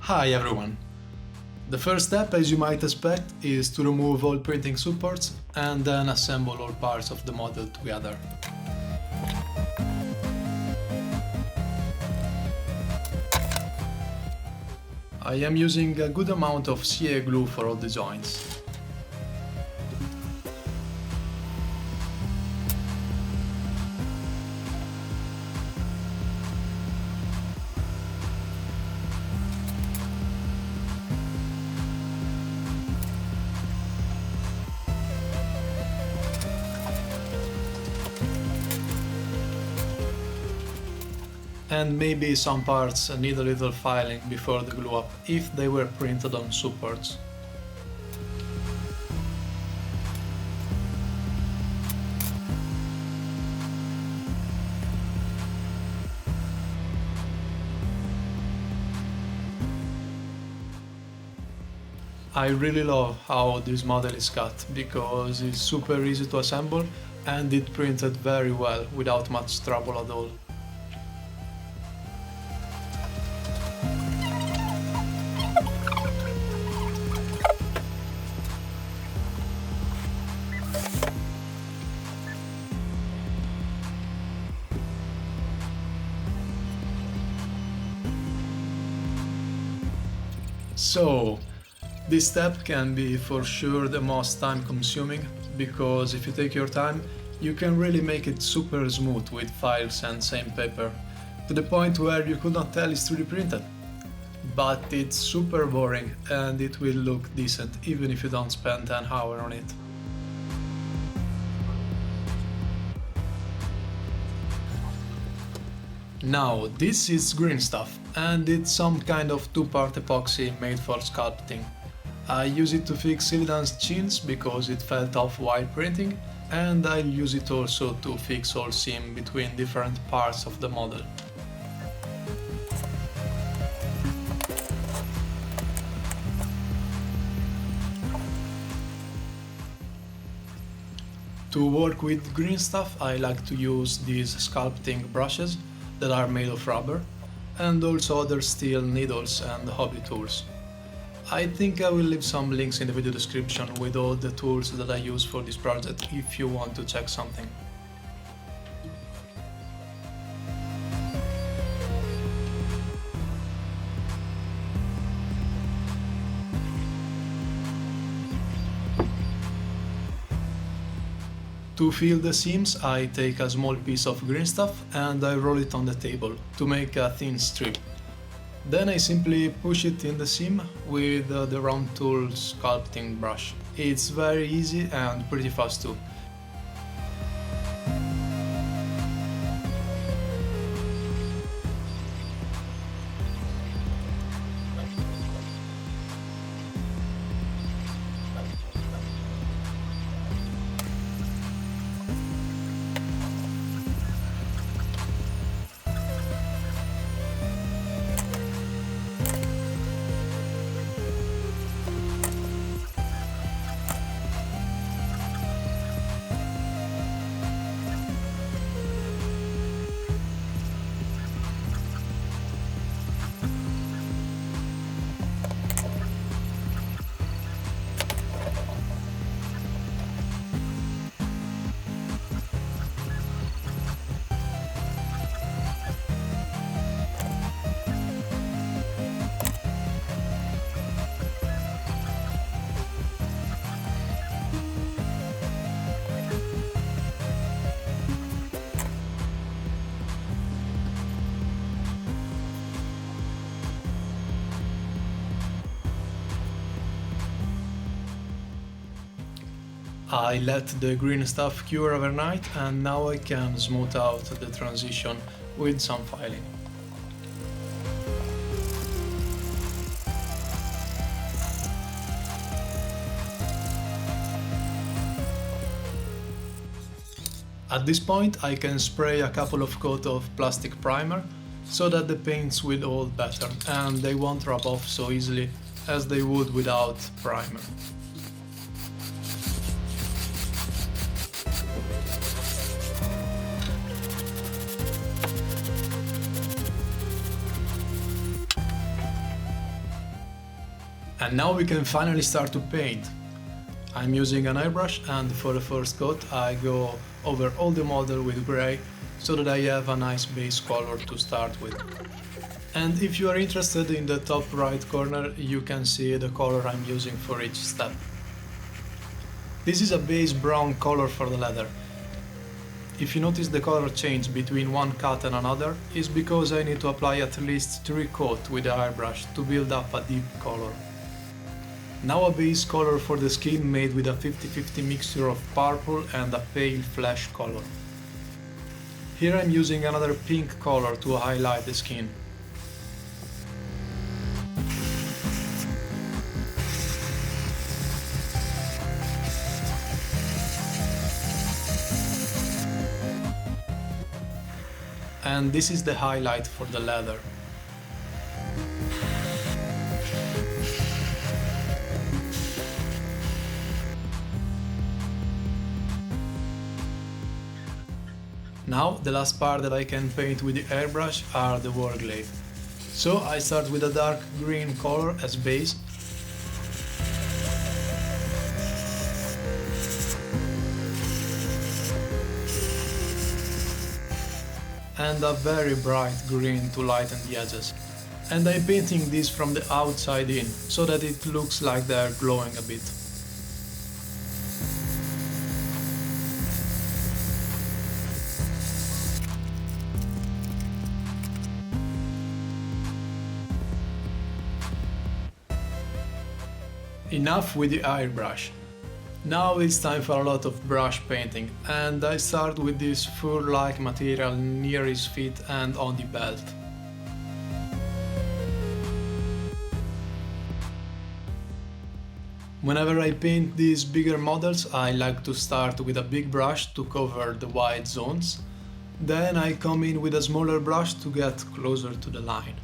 Hi everyone! The first step, as you might expect, is to remove all printing supports and then assemble all parts of the model together. I am using a good amount of CA glue for all the joints. And maybe some parts need a little filing before the glue up if they were printed on supports. I really love how this model is cut because it's super easy to assemble and it printed very well without much trouble at all. So, this step can be for sure the most time consuming, because if you take your time, you can really make it super smooth with files and sandpaper, to the point where you could not tell it's 3D printed. But it's super boring and it will look decent even if you don't spend an hour on it. Now, this is green stuff, and it's some kind of two-part epoxy made for sculpting. I use it to fix Illidan's chins because it felt off while printing, and I'll use it also to fix all seam between different parts of the model. To work with green stuff, I like to use these sculpting brushes that are made of rubber, and also other steel needles and hobby tools. I think I will leave some links in the video description with all the tools that I use for this project if you want to check something. To fill the seams, I take a small piece of green stuff and I roll it on the table to make a thin strip. Then I simply push it in the seam with the round tool sculpting brush. It's very easy and pretty fast too. I let the green stuff cure overnight and now I can smooth out the transition with some filing. At this point I can spray a couple of coats of plastic primer so that the paints will hold better and they won't rub off so easily as they would without primer. And now we can finally start to paint. I'm using an airbrush, and for the first coat I go over all the model with grey so that I have a nice base color to start with. And if you are interested, in the top right corner you can see the color I'm using for each step. This is a base brown color for the leather. If you notice the color change between one cut and another, it's because I need to apply at least 3 coats with the airbrush to build up a deep color. Now a base color for the skin made with a 50-50 mixture of purple and a pale flesh color. Here I'm using another pink color to highlight the skin. And this is the highlight for the leather. Now the last part that I can paint with the airbrush are the warglaive. So I start with a dark green color as base. And a very bright green to lighten the edges. And I'm painting this from the outside in, so that it looks like they're glowing a bit. Enough with the airbrush. Now it's time for a lot of brush painting, and I start with this fur-like material near his feet and on the belt. Whenever I paint these bigger models, I like to start with a big brush to cover the wide zones. Then I come in with a smaller brush to get closer to the line.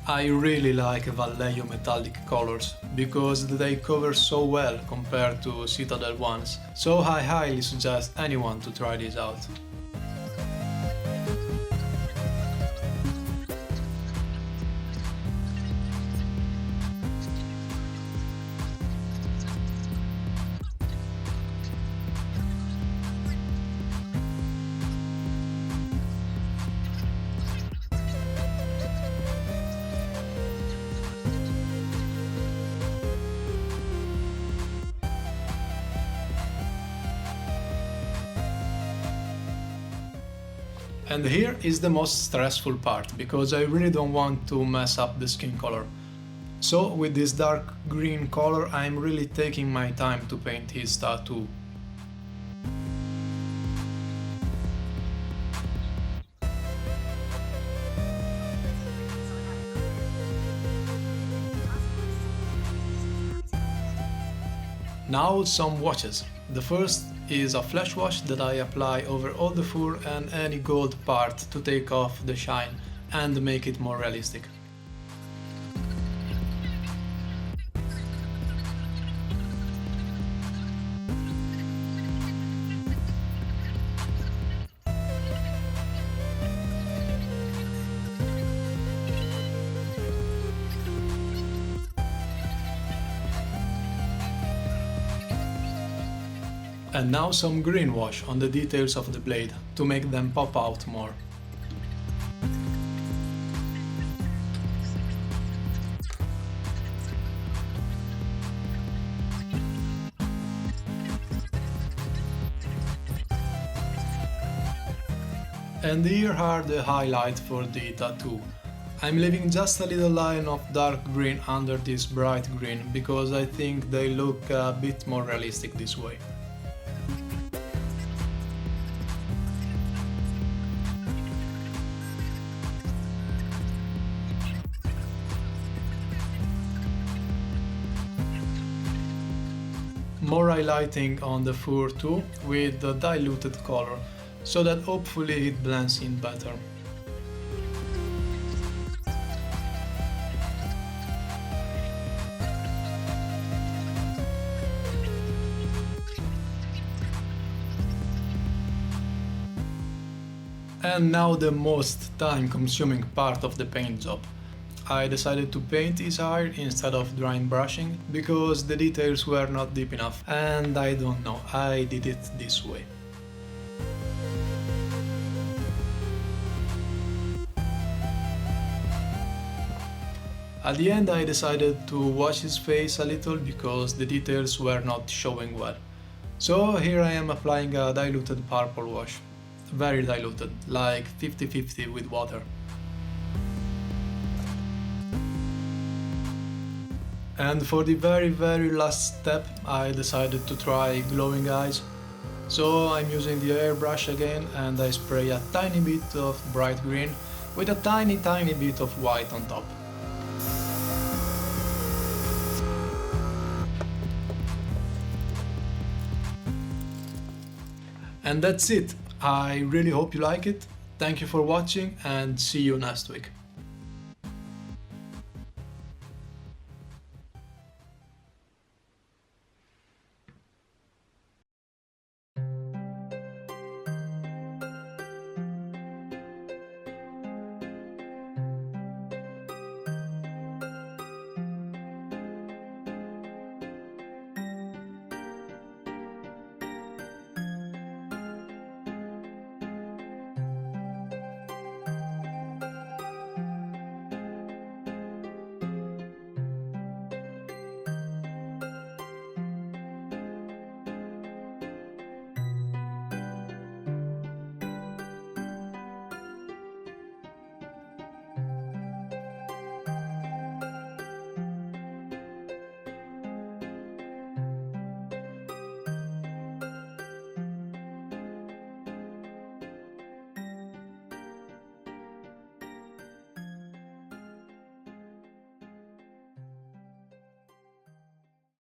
I really like Vallejo metallic colors, because they cover so well compared to Citadel ones, so I highly suggest anyone to try this out. And here is the most stressful part, because I really don't want to mess up the skin color. So with this dark green color I'm really taking my time to paint his tattoo. Now some washes. The first is a flesh wash that I apply over all the fur and any gold part to take off the shine and make it more realistic. And now some green wash on the details of the blade to make them pop out more. And here are the highlights for the tattoo. I'm leaving just a little line of dark green under this bright green because I think they look a bit more realistic this way. more highlighting on the fur too with the diluted color, so that hopefully it blends in better. And now the most time-consuming part of the paint job. I decided to paint his hair instead of dry brushing because the details were not deep enough, and I don't know, I did it this way. At the end I decided to wash his face a little because the details were not showing well. So here I am applying a diluted purple wash. Very diluted, like 50-50 with water. And for the very last step I decided to try glowing eyes. So I'm using the airbrush again and I spray a tiny bit of bright green with a tiny bit of white on top. And that's it. I really hope you like it. Thank you for watching and see you next week.